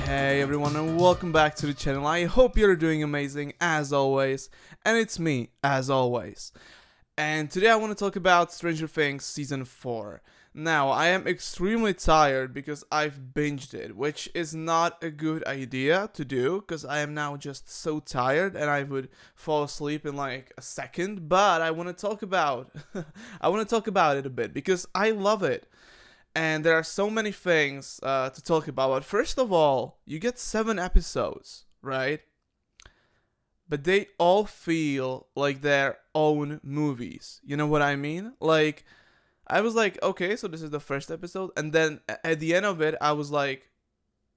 Hey everyone, and welcome back to the channel. I hope you're doing amazing as always, and it's me as always. And today I want to talk about Stranger Things Season 4. Now, I am extremely tired because I've binged it, which is not a good idea to do because I am now just so tired and I would fall asleep in like a second, but I want to talk about I want to talk about it a bit because I love it. And there are so many things to talk about. But first of all, you get 7 episodes, right? But they all feel like their own movies. You know what I mean? Like, I was like, okay, so this is the first episode. And then at the end of it, I was like,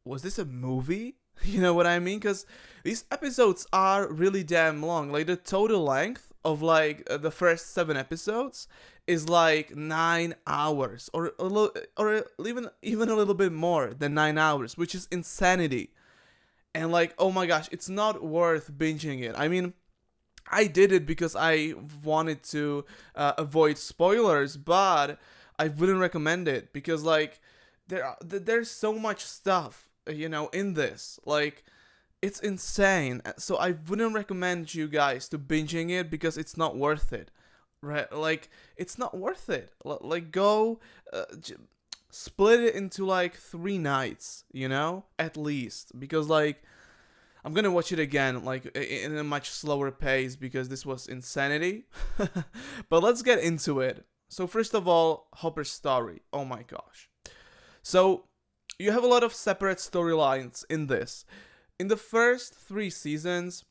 was this a movie? You know what I mean? Because these episodes are really damn long. Like, the total length of like the first 7 episodes is like 9 hours, or a little, or even a little bit more than 9 hours, which is insanity. And like, oh my gosh, it's not worth binging it. I mean, I did it because I wanted to avoid spoilers, but I wouldn't recommend it because like there's so much stuff, in this. Like, it's insane. So I wouldn't recommend you guys to binging it because it's not worth it. Right? Like, it's not worth it. Like, go split it into like 3 nights, at least, because like I'm gonna watch it again, like in a much slower pace because this was insanity. But let's get into it. So first of all, Hopper's story. Oh my gosh. So you have a lot of separate storylines in this. In the first 3 seasons,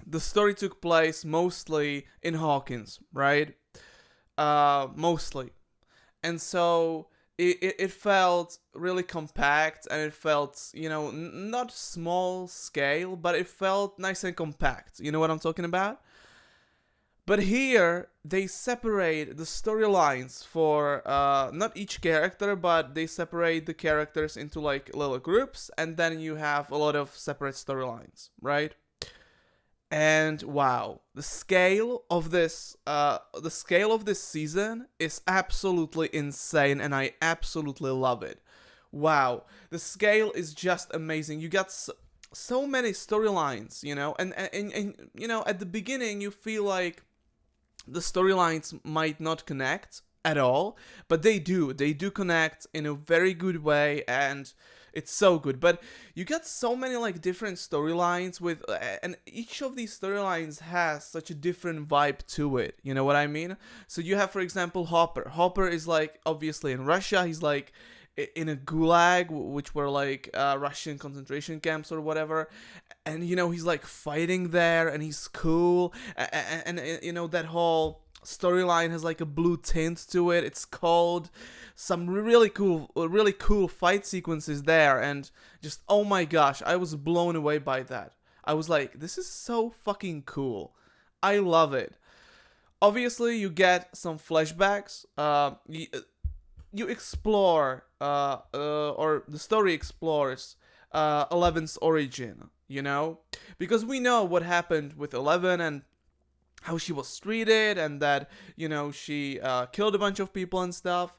the story took place mostly in Hawkins, right? Mostly. And so it felt really compact, and it felt, not small scale, but it felt nice and compact. You know what I'm talking about? But here, they separate the storylines for not each character, but they separate the characters into like little groups, and then you have a lot of separate storylines, right? And wow, the scale of this season is absolutely insane, and I absolutely love it. Wow, the scale is just amazing. You got so many storylines, and at the beginning you feel like the storylines might not connect at all, but they do. They do connect in a very good way, and it's so good. But you got so many like different storylines with, and each of these storylines has such a different vibe to it. You know what I mean? So you have, for example, Hopper. Hopper is like obviously in Russia. He's like in a gulag, which were like Russian concentration camps or whatever, and he's like fighting there, and he's cool, and that whole storyline has like a blue tint to it. It's cold. Some really cool fight sequences there, and just, oh my gosh, I was blown away by that. I was like, this is so fucking cool. I love it. Obviously, you get some flashbacks. You explore, or the story explores, Eleven's origin, because we know what happened with 11 and how she was treated, and that, she killed a bunch of people and stuff.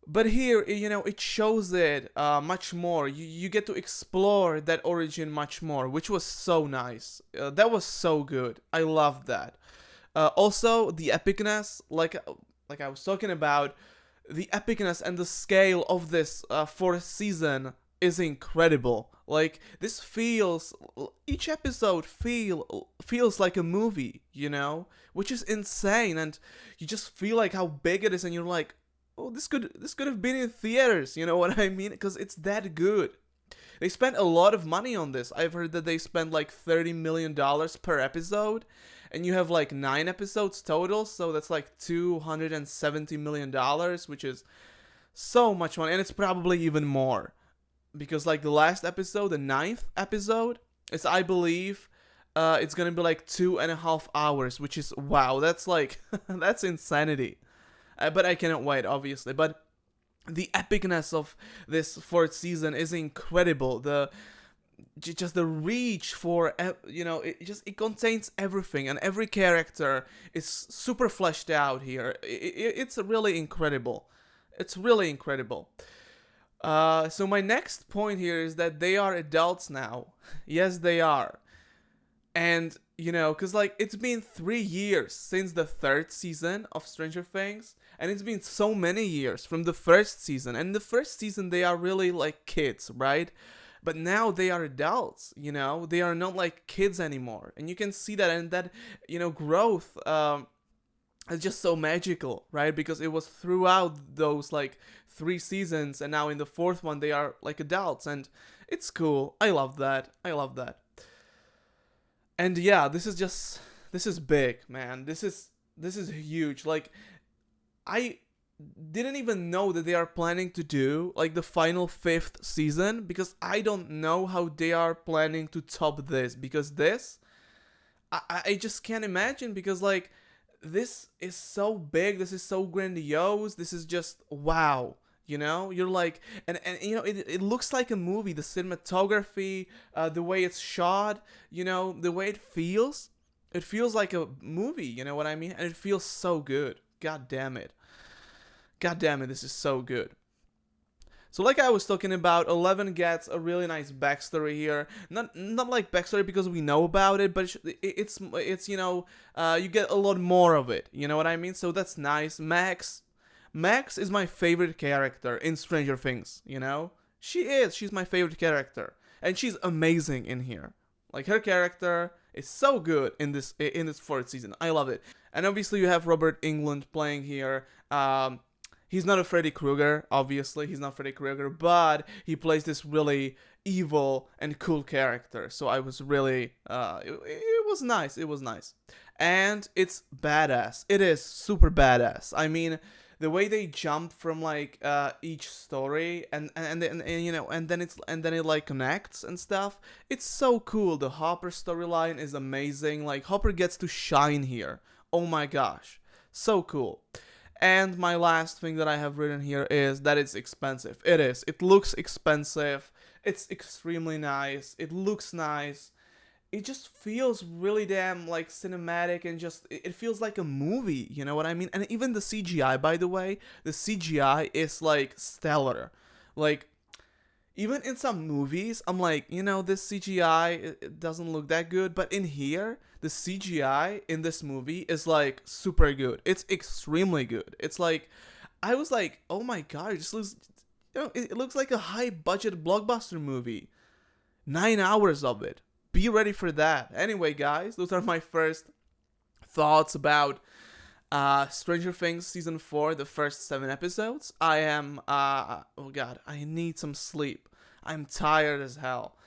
But here, it shows it much more. You get to explore that origin much more, which was so nice. That was so good. I loved that. Also, the epicness, like I was talking about, the epicness and the scale of this fourth season is incredible. Like, each episode feels like a movie, which is insane, and you just feel like how big it is, and you're like, oh, this could have been in theaters, you know what I mean? Because it's that good. They spent a lot of money on this. I've heard that they spent like $30 million per episode, and you have like 9 episodes total, so that's like $270 million, which is so much money, and it's probably even more. Because like the last episode, the 9th episode, is, I believe, it's gonna be like 2.5 hours, which is, wow, that's like, that's insanity. But I cannot wait, obviously. But the epicness of this fourth season is incredible. Just the reach for, it contains everything, and every character is super fleshed out here. It's really incredible. It's really incredible. So my next point here is that they are adults now. Yes, they are. And, because, like, it's been 3 years since the third season of Stranger Things, and it's been so many years from the first season. And in the first season, they are really like kids, right? But now they are adults, they are not like kids anymore. And you can see that, and that, growth, is just so magical, right? Because it was throughout those like 3 seasons, and now in the fourth one, they are like adults, and it's cool. I love that. I love that. And yeah, this is big, man. This is huge. Like, I didn't even know that they are planning to do like the final fifth season, because I don't know how they are planning to top this, because this I just can't imagine, because like this is so big, this is so grandiose, this is just wow. You're like, and it looks like a movie. The cinematography, the way it's shot, the way it feels like a movie. You know what I mean? And it feels so good. God damn it, this is so good. So like I was talking about, 11 gets a really nice backstory here. Not like backstory because we know about it, but it's you get a lot more of it. You know what I mean? So that's nice. Max is my favorite character in Stranger Things, She's my favorite character. And she's amazing in here. Like, her character is so good in this fourth season. I love it. And obviously you have Robert Englund playing here. He's not a Freddy Krueger, obviously. He's not Freddy Krueger, but he plays this really evil and cool character. So I was really, it was nice. It was nice. And it's badass. It is super badass. I mean, the way they jump from like each story and then it like connects and stuff, it's so cool. The Hopper storyline is amazing. Like, Hopper gets to shine here. Oh my gosh, so cool. And my last thing that I have written here is that it's expensive. It is. It looks expensive. It's extremely nice. It looks nice. It just feels really damn like cinematic, and just it feels like a movie, you know what I mean? And even the CGI, by the way, the CGI is like stellar. Like, even in some movies, I'm like, this CGI, it doesn't look that good, but in here, the CGI in this movie is like super good. It's extremely good. It's like, I was like, oh my god, it just looks, it looks like a high budget blockbuster movie. 9 hours of it. Be ready for that. Anyway, guys, those are my first thoughts about Stranger Things Season 4, the first 7 episodes. I am, oh god, I need some sleep. I'm tired as hell.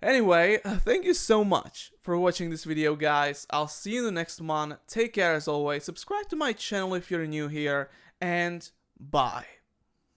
Anyway, thank you so much for watching this video, guys. I'll see you in the next one. Take care as always. Subscribe to my channel if you're new here, and bye.